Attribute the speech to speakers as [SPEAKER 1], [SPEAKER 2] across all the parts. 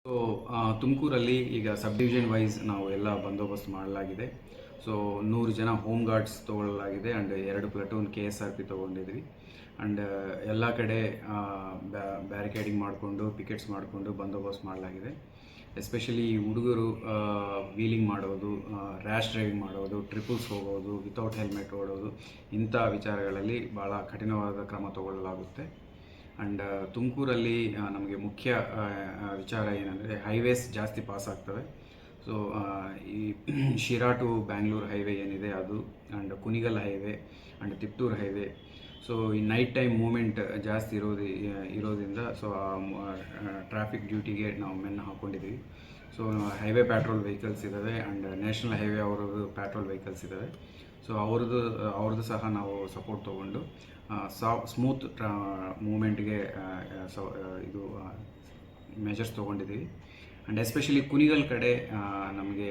[SPEAKER 1] So ತುಮಕೂರಲ್ಲಿ ಈಗ sub division wise ನಾವು ಎಲ್ಲ ಬಂದೋಬಸ್ತ್ ಮಾಡಲಾಗಿದೆ. ಸೊ 100 ಜನ ಹೋಮ್ ಗಾರ್ಡ್ಸ್ ತೊಗೊಳ್ಳಲಾಗಿದೆ ಆ್ಯಂಡ್ 2 ಪ್ಲಟೂನ್ KSRP ತೊಗೊಂಡಿದ್ವಿ. ಆ್ಯಂಡ್ ಎಲ್ಲ ಕಡೆ ಬ್ಯಾರಿಕೇಡಿಂಗ್ ಮಾಡಿಕೊಂಡು ಪಿಕೆಟ್ಸ್ ಮಾಡಿಕೊಂಡು ಬಂದೋಬಸ್ತ್ ಮಾಡಲಾಗಿದೆ. ಎಸ್ಪೆಷಲಿ ಹುಡುಗರು ವೀಲಿಂಗ್ ಮಾಡೋದು, ರ್ಯಾಶ್ ಡ್ರೈವಿಂಗ್ ಮಾಡೋದು, ಟ್ರಿಪಲ್ಸ್ ಹೋಗೋದು, ವಿತೌಟ್ ಹೆಲ್ಮೆಟ್ ಓಡೋದು, ಇಂಥ ವಿಚಾರಗಳಲ್ಲಿ ಭಾಳ ಕಠಿಣವಾದ ಕ್ರಮ ತಗೊಳ್ಳಲಾಗುತ್ತೆ. ಆ್ಯಂಡ್ ತುಮಕೂರಲ್ಲಿ ನಮಗೆ ಮುಖ್ಯ ವಿಚಾರ ಏನಂದರೆ ಹೈವೇಸ್ ಜಾಸ್ತಿ ಪಾಸ್ ಆಗ್ತವೆ. ಸೊ ಈ ಶಿರಾ ಟು ಬ್ಯಾಂಗ್ಳೂರು ಹೈವೇ ಏನಿದೆ ಅದು, and Kunigal highway and Tiptur highway. So ಈ ನೈಟ್ ಟೈಮ್ ಮೂಮೆಂಟ್ ಜಾಸ್ತಿ ಇರೋದ್ರಿಂದ ಸೊ ಟ್ರಾಫಿಕ್ ಡ್ಯೂಟಿಗೆ ನಾವು ಮೆನ್ನು ಹಾಕ್ಕೊಂಡಿದ್ದೀವಿ. ಸೊ ಹೈವೇ ಪ್ಯಾಟ್ರೋಲ್ ವೆಹಿಕಲ್ಸ್ ಇದ್ದಾವೆ ಆ್ಯಂಡ್ ನ್ಯಾಷನಲ್ ಹೈವೇ ಅವ್ರದ್ದು ಪ್ಯಾಟ್ರೋಲ್ ವೆಹಿಕಲ್ಸ್ ಇದ್ದಾವೆ. ಸೊ ಅವ್ರದ್ದು ಸಹ ನಾವು ಸಪೋರ್ಟ್ ತೊಗೊಂಡು ಸ್ಮೂತ್ ಮೂಮೆಂಟ್ಗೆ ಇದು ಮೆಜರ್ಸ್ ತೊಗೊಂಡಿದ್ದೀವಿ. ಆ್ಯಂಡ್ ಎಸ್ಪೆಷಲಿ ಕುಣಿಗಲ್ ಕಡೆ ನಮಗೆ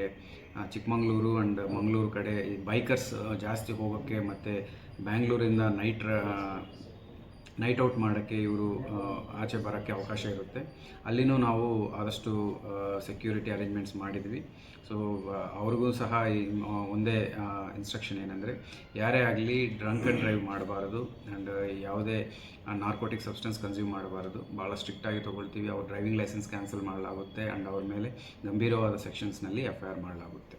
[SPEAKER 1] ಚಿಕ್ಕಮಂಗ್ಳೂರು ಆ್ಯಂಡ್ ಮಂಗಳೂರು ಕಡೆ ಈ ಬೈಕರ್ಸ್ ಜಾಸ್ತಿ ಹೋಗೋಕ್ಕೆ ಮತ್ತು ಬ್ಯಾಂಗ್ಳೂರಿಂದ ನೈಟ್ ಔಟ್ ಮಾಡೋಕ್ಕೆ ಇವರು ಆಚೆ ಬರೋಕ್ಕೆ ಅವಕಾಶ ಇರುತ್ತೆ. ಅಲ್ಲಿನೂ ನಾವು ಆದಷ್ಟು ಸೆಕ್ಯೂರಿಟಿ ಅರೇಂಜ್ಮೆಂಟ್ಸ್ ಮಾಡಿದ್ವಿ. ಸೊ ಅವ್ರಿಗೂ ಸಹ ಒಂದೇ ಇನ್ಸ್ಟ್ರಕ್ಷನ್ ಏನಂದರೆ ಯಾರೇ ಆಗಲಿ ಡ್ರಂಕ್ ಆ್ಯಂಡ್ ಡ್ರೈವ್ ಮಾಡಬಾರ್ದು ಆ್ಯಂಡ್ ಯಾವುದೇ ನಾರ್ಕೋಟಿಕ್ ಸಬ್ಸ್ಟೆನ್ಸ್ ಕನ್ಸ್ಯೂಮ್ ಮಾಡಬಾರ್ದು. ಭಾಳ ಸ್ಟ್ರಿಕ್ಟಾಗಿ ತೊಗೊಳ್ತೀವಿ. ಅವ್ರ ಡ್ರೈವಿಂಗ್ ಲೈಸೆನ್ಸ್ ಕ್ಯಾನ್ಸಲ್ ಮಾಡಲಾಗುತ್ತೆ ಆ್ಯಂಡ್ ಅವ್ರ ಮೇಲೆ ಗಂಭೀರವಾದ ಸೆಕ್ಷನ್ಸ್ನಲ್ಲಿ FIR ಮಾಡಲಾಗುತ್ತೆ.